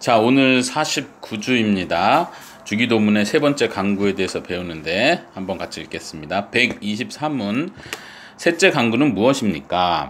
자, 오늘 49주입니다. 주기도문의 세 번째 강구에 대해서 배우는데 한번 같이 읽겠습니다. 123문. 셋째 강구는 무엇입니까?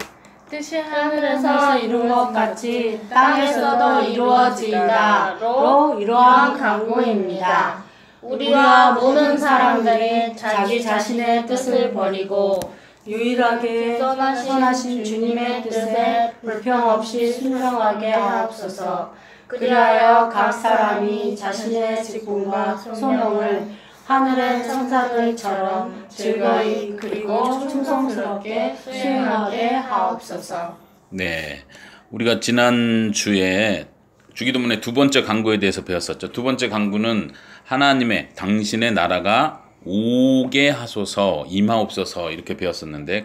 뜻이 하늘에서 이룬 것 같이 땅에서도 이루어지이다로 이러한 강구입니다. 우리와 모든 사람들이 자기 자신의 뜻을 버리고 유일하게 선하신 주님의 뜻에 불평 없이 순종하게 하옵소서. 그리하여 각 사람이 자신의 직분과 소명을 하늘의 천사들처럼 즐거이 그리고 충성스럽게 수행하게 하옵소서. 네, 우리가 지난주에 주기도문의 두 번째 강구에 대해서 배웠었죠. 두 번째 강구는 하나님의 당신의 나라가 오게 하소서, 임하옵소서 이렇게 배웠었는데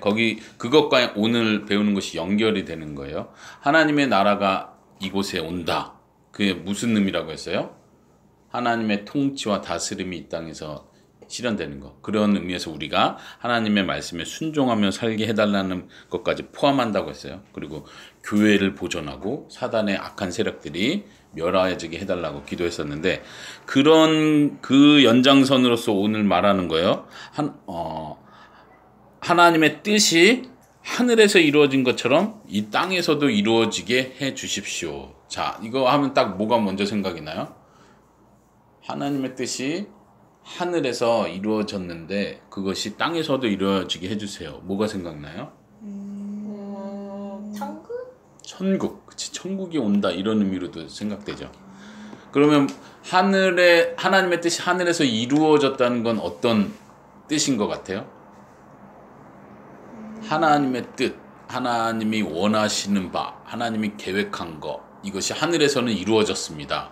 그것과 오늘 배우는 것이 연결이 되는 거예요. 하나님의 나라가 이곳에 온다. 그게 무슨 의미라고 했어요? 하나님의 통치와 다스림이 이 땅에서 실현되는 것. 그런 의미에서 우리가 하나님의 말씀에 순종하며 살게 해달라는 것까지 포함한다고 했어요. 그리고 교회를 보존하고 사단의 악한 세력들이 멸하여지게 해달라고 기도했었는데, 그런 그 연장선으로서 오늘 말하는 거예요. 하나님의 뜻이 하늘에서 이루어진 것처럼 이 땅에서도 이루어지게 해 주십시오. 자, 이거 하면 딱 뭐가 먼저 생각이 나요? 하나님의 뜻이 하늘에서 이루어졌는데 그것이 땅에서도 이루어지게 해주세요. 뭐가 생각나요? 천국? 천국. 그치, 천국이 온다 이런 의미로도 생각되죠. 그러면 하나님의 뜻이 하늘에서 이루어졌다는 건 어떤 뜻인 것 같아요? 하나님의 뜻, 하나님이 원하시는 바, 하나님이 계획한 것, 이것이 하늘에서는 이루어졌습니다.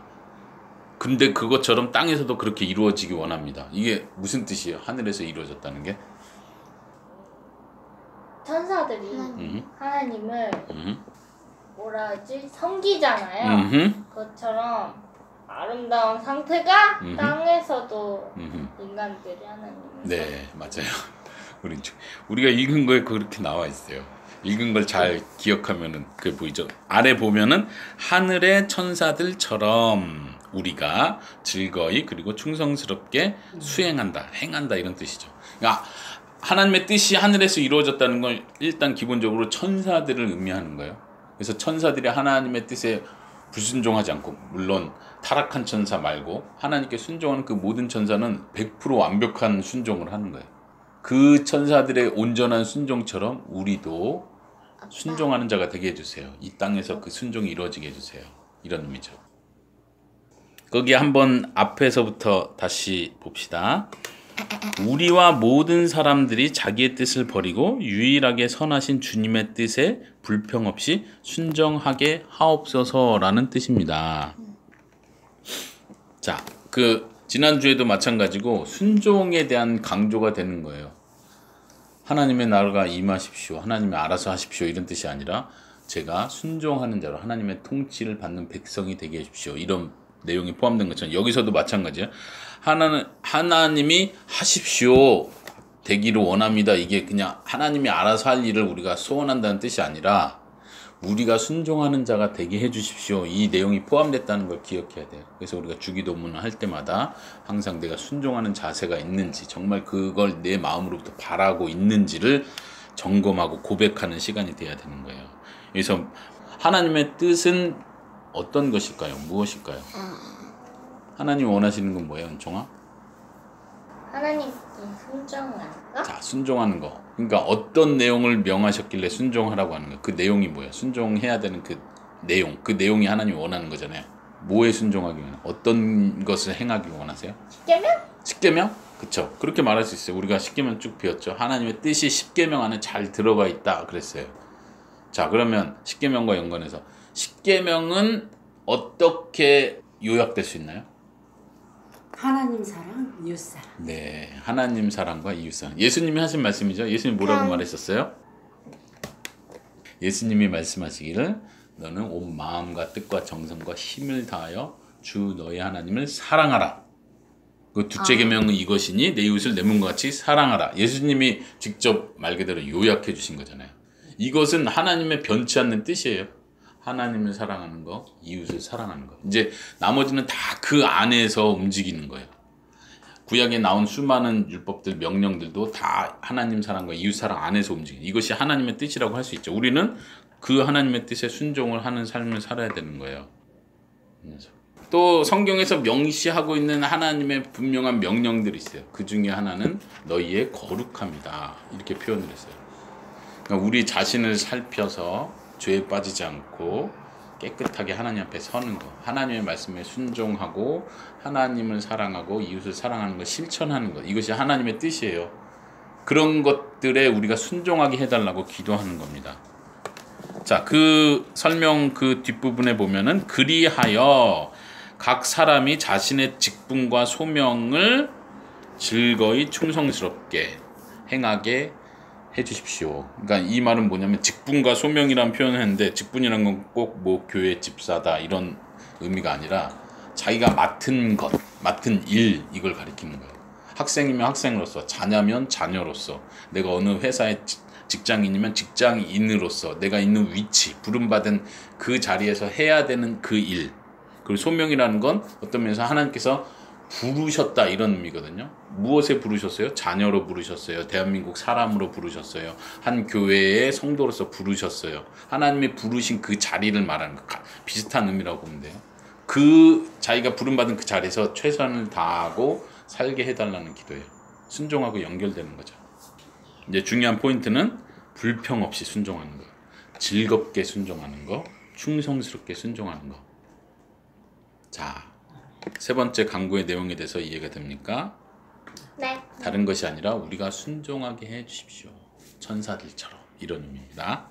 근데 그것처럼 땅에서도 그렇게 이루어지기 원합니다. 이게 무슨 뜻이에요? 하늘에서 이루어졌다는 게? 천사들이 하나님을 뭐라 하지? 섬기잖아요. 그것처럼 아름다운 상태가 땅에서도 인간들이 하나님을 네, 맞아요. 우리가 읽은 거에 그렇게 나와 있어요. 읽은 걸 잘 기억하면은 그게 보이죠. 아래 보면은 하늘의 천사들처럼 우리가 즐거이 그리고 충성스럽게 수행한다, 행한다 이런 뜻이죠. 그러니까 하나님의 뜻이 하늘에서 이루어졌다는 건 일단 기본적으로 천사들을 의미하는 거예요. 그래서 천사들이 하나님의 뜻에 불순종하지 않고, 물론 타락한 천사 말고 하나님께 순종하는 그 모든 천사는 100% 완벽한 순종을 하는 거예요. 그 천사들의 온전한 순종처럼 우리도 순종하는 자가 되게 해주세요. 이 땅에서 그 순종이 이루어지게 해주세요. 이런 의미죠. 거기 한번 앞에서부터 다시 봅시다. 우리와 모든 사람들이 자기의 뜻을 버리고 유일하게 선하신 주님의 뜻에 불평 없이 순종하게 하옵소서라는 뜻입니다. 자, 지난주에도 마찬가지고 순종에 대한 강조가 되는 거예요. 하나님의 나라가 임하십시오. 하나님이 알아서 하십시오. 이런 뜻이 아니라 제가 순종하는 자로 하나님의 통치를 받는 백성이 되게 해주십시오. 이런 내용이 포함된 것처럼 여기서도 마찬가지예요. 하나님이 하십시오. 되기를 원합니다. 이게 그냥 하나님이 알아서 할 일을 우리가 소원한다는 뜻이 아니라 우리가 순종하는 자가 되게 해주십시오. 이 내용이 포함됐다는 걸 기억해야 돼요. 그래서 우리가 주기도문을 할 때마다 항상 내가 순종하는 자세가 있는지, 정말 그걸 내 마음으로부터 바라고 있는지를 점검하고 고백하는 시간이 돼야 되는 거예요. 그래서 하나님의 뜻은 어떤 것일까요? 무엇일까요? 하나님이 원하시는 건 뭐예요, 은총아? 하나님께 순종하는 거? 자, 순종하는 거. 그러니까 어떤 내용을 명하셨길래 순종하라고 하는 거예요. 그 내용이 뭐예요? 순종해야 되는 그 내용이 하나님이 원하는 거잖아요. 뭐에 순종하기 원해요? 어떤 것을 행하기 원하세요? 십계명? 십계명? 그쵸. 그렇게 말할 수 있어요. 우리가 십계명 쭉 배웠죠. 하나님의 뜻이 십계명 안에 잘 들어가 있다 그랬어요. 자, 그러면 십계명과 연관해서 십계명은 어떻게 요약될 수 있나요? 하나님 사랑, 이웃 사랑. 네, 하나님 사랑과 이웃 사랑. 예수님이 하신 말씀이죠. 예수님 뭐라고 말하셨어요? 예수님이 말씀하시기를 너는 온 마음과 뜻과 정성과 힘을 다하여 주 너의 하나님을 사랑하라. 그 둘째 계명은 이것이니 내 이웃을 내 몸과 같이 사랑하라. 예수님이 직접 말 그대로 요약해 주신 거잖아요. 이것은 하나님의 변치 않는 뜻이에요. 하나님을 사랑하는 거, 이웃을 사랑하는 거. 이제 나머지는 다 그 안에서 움직이는 거예요. 구약에 나온 수많은 율법들, 명령들도 다 하나님 사랑과 이웃 사랑 안에서 움직이는, 이것이 하나님의 뜻이라고 할 수 있죠. 우리는 그 하나님의 뜻에 순종을 하는 삶을 살아야 되는 거예요. 또 성경에서 명시하고 있는 하나님의 분명한 명령들이 있어요. 그 중에 하나는 너희의 거룩함이다, 이렇게 표현을 했어요. 그러니까 우리 자신을 살펴서 죄에 빠지지 않고 깨끗하게 하나님 앞에 서는 거, 하나님의 말씀에 순종하고 하나님을 사랑하고 이웃을 사랑하는 거, 실천하는 것, 이것이 하나님의 뜻이에요. 그런 것들에 우리가 순종하게 해달라고 기도하는 겁니다. 자, 그 설명 그 뒷부분에 보면은 그리하여 각 사람이 자신의 직분과 소명을 즐거이 충성스럽게 행하게 해주십시오. 그러니까 이 말은 뭐냐면 직분과 소명이라는 표현을 했는데, 직분이라는 건 꼭 뭐 교회 집사다 이런 의미가 아니라 자기가 맡은 것, 맡은 일, 이걸 가리키는 거예요. 학생이면 학생으로서, 자녀면 자녀로서, 내가 어느 회사의 직장인이면 직장인으로서 내가 있는 위치, 부름받은 그 자리에서 해야 되는 그 일. 그리고 소명이라는 건 어떤 면에서 하나님께서 부르셨다, 이런 의미거든요. 무엇에 부르셨어요? 자녀로 부르셨어요. 대한민국 사람으로 부르셨어요. 한 교회의 성도로서 부르셨어요. 하나님이 부르신 그 자리를 말하는 것, 비슷한 의미라고 보면 돼요. 그 자기가 부름받은 그 자리에서 최선을 다하고 살게 해달라는 기도예요. 순종하고 연결되는 거죠. 이제 중요한 포인트는 불평 없이 순종하는 거, 즐겁게 순종하는 거, 충성스럽게 순종하는 거. 자, 세 번째 강구의 내용에 대해서 이해가 됩니까? 네. 다른 것이 아니라 우리가 순종하게 해 주십시오. 천사들처럼, 이런 의미입니다.